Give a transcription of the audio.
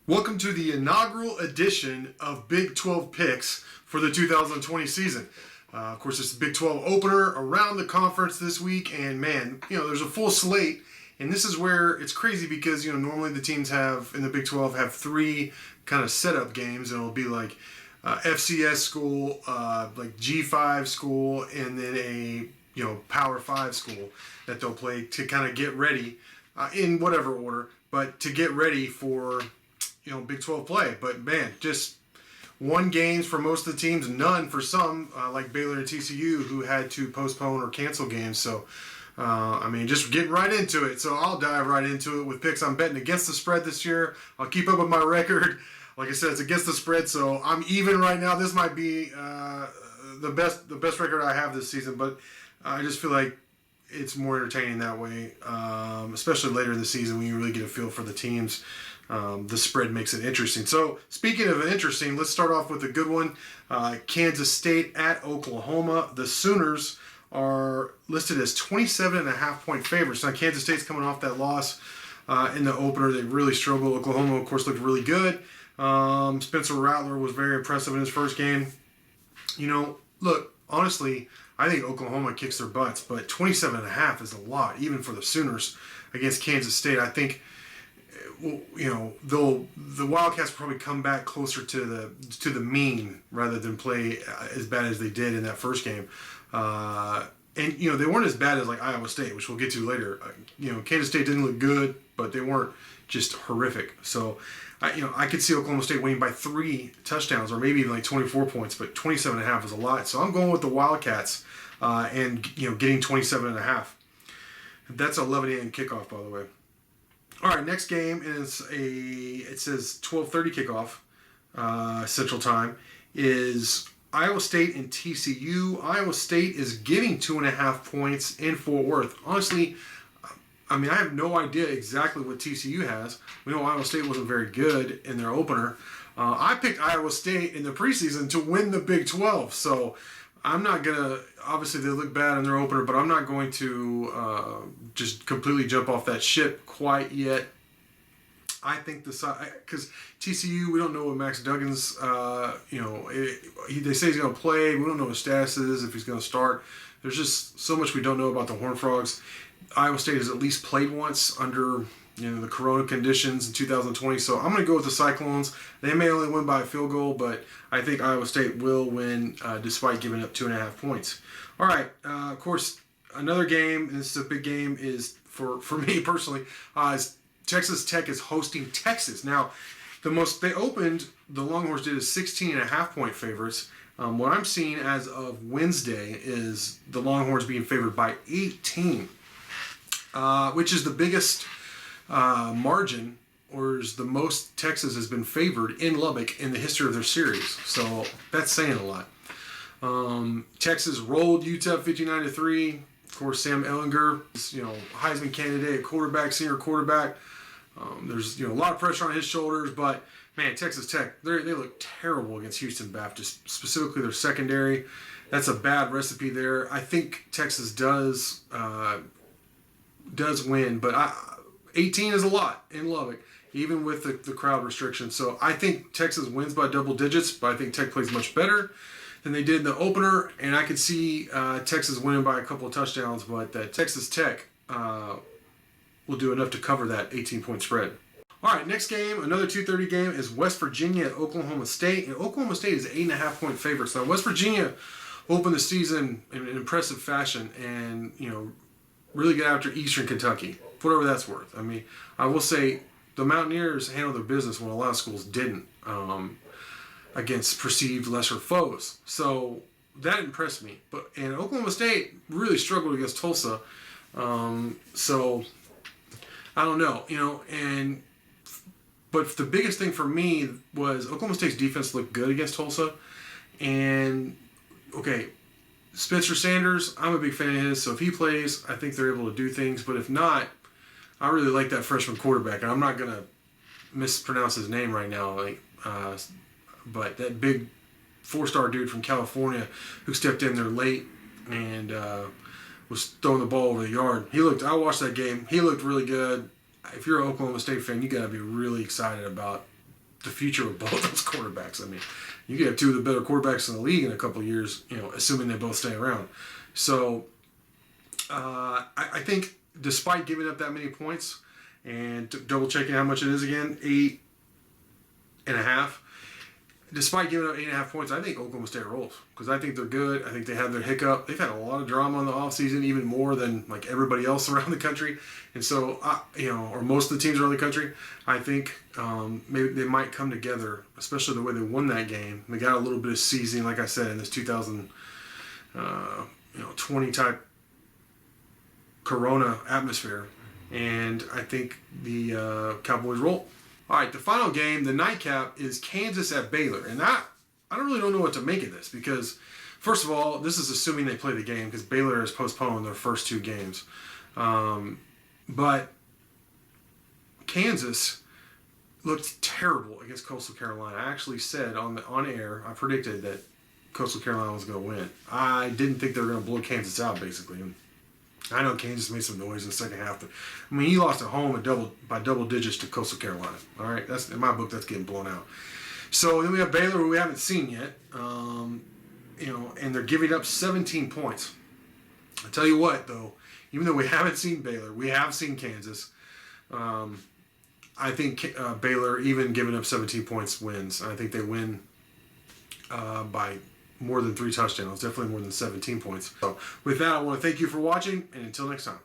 Welcome to the inaugural edition of Big 12 Picks for the 2020 season. Of course, it's the Big 12 opener around the conference this week, and man, there's a full slate, and this is where it's crazy because, normally the teams in the Big 12 have three kind of setup games, and it'll be like FCS school, like G5 school, and then a, Power 5 school that they'll play to kind of get ready in whatever order, but to get ready for Big 12 play. But man, just one games for most of the teams, none for some, like Baylor and TCU, who had to postpone or cancel games. So, just getting right into it. So I'll dive right into it with picks. I'm betting against the spread this year. I'll keep up with my record. Like I said, it's against the spread, so I'm even right now. This might be the best record I have this season, but I just feel like it's more entertaining that way, especially later in the season when you really get a feel for the teams. The spread makes it interesting. So speaking of interesting, let's start off with a good one. Kansas State at Oklahoma. The Sooners are listed as 27.5-point favorites. Now Kansas State's coming off that loss in the opener. They really struggled. Oklahoma, of course, looked really good. Spencer Rattler was very impressive in his first game. Look, honestly, I think Oklahoma kicks their butts, but 27.5 is a lot, even for the Sooners against Kansas State. I think the Wildcats probably come back closer to the mean rather than play as bad as they did in that first game. And they weren't as bad as like Iowa State, which we'll get to later. Kansas State didn't look good, but they weren't just horrific. So I could see Oklahoma State winning by 3 touchdowns or maybe even like 24 points, but 27.5 is a lot. So I'm going with the Wildcats and getting 27.5. That's 11 a.m. kickoff, by the way. All right, next game is it says 12:30 kickoff Central Time is Iowa State and TCU. Iowa State is getting 2.5 points in Fort Worth. Honestly, I have no idea exactly what TCU has. We know Iowa State wasn't very good in their opener. I picked Iowa State in the preseason to win the Big 12, so I'm not going to, obviously they look bad in their opener, but I'm not going to just completely jump off that ship quite yet. I think because TCU, we don't know what Max Duggan's, they say he's going to play. We don't know what his status is, if he's going to start. There's just so much we don't know about the Horned Frogs. Iowa State has at least played once under the Corona conditions in 2020. So I'm going to go with the Cyclones. They may only win by a field goal, but I think Iowa State will win despite giving up 2.5 points. All right. Of course, another game, and this is a big game, is for me personally, is Texas Tech is hosting Texas. Now, they opened, the Longhorns did as 16.5-point favorites. What I'm seeing as of Wednesday is the Longhorns being favored by 18, which is the biggest margin, or is the most Texas has been favored in Lubbock in the history of their series. So that's saying a lot. Texas rolled UTEP 59-3. Of course, Sam Ehlinger is, Heisman candidate, senior quarterback. There's a lot of pressure on his shoulders, but man, Texas Tech, they look terrible against Houston Baptist, specifically their secondary. That's a bad recipe there. I think Texas does win, but 18 is a lot in Lubbock, even with the crowd restrictions. So I think Texas wins by double digits, but I think Tech plays much better than they did in the opener, and I could see Texas winning by a couple of touchdowns, but that Texas Tech will do enough to cover that 18-point spread. All right, next game, another 2:30 game, is West Virginia at Oklahoma State, and Oklahoma State is 8.5-point favorites. Now, West Virginia opened the season in an impressive fashion, and really get after Eastern Kentucky, whatever that's worth. I will say the Mountaineers handled their business when a lot of schools didn't against perceived lesser foes. So that impressed me. And Oklahoma State really struggled against Tulsa. So I don't know, but the biggest thing for me was Oklahoma State's defense looked good against Tulsa. And okay, Spencer Sanders, I'm a big fan of his, so if he plays, I think they're able to do things. But if not, I really like that freshman quarterback, and I'm not going to mispronounce his name right now. But that big 4-star dude from California who stepped in there late and was throwing the ball over the yard. I watched that game. He looked really good. If you're an Oklahoma State fan, you got to be really excited about the future of both those quarterbacks. I mean, you could have two of the better quarterbacks in the league in a couple of years, assuming they both stay around. So I think despite giving up that many points and double checking how much it is again, 8.5. Despite giving up 8.5 points, I think Oklahoma State rolls because I think they're good. I think they have their hiccup. They've had a lot of drama in the offseason, even more than like everybody else around the country. And so, or most of the teams around the country, I think maybe they might come together, especially the way they won that game. They got a little bit of seasoning, like I said, in this 2020 type Corona atmosphere. And I think the Cowboys roll. All right, the final game, the nightcap, is Kansas at Baylor. And I don't really know what to make of this because, first of all, this is assuming they play the game because Baylor has postponed their first two games. But Kansas looked terrible against Coastal Carolina. I actually said on air, I predicted that Coastal Carolina was going to win. I didn't think they were going to blow Kansas out, basically. I know Kansas made some noise in the second half, but I mean, he lost at home by double digits to Coastal Carolina. All right, that's in my book. That's getting blown out. So then we have Baylor, who we haven't seen yet, and they're giving up 17 points. I tell you what, though, even though we haven't seen Baylor, we have seen Kansas. I think Baylor, even giving up 17 points, wins. I think they win by more than 3 touchdowns, definitely more than 17 points. So with that, I want to thank you for watching, and until next time.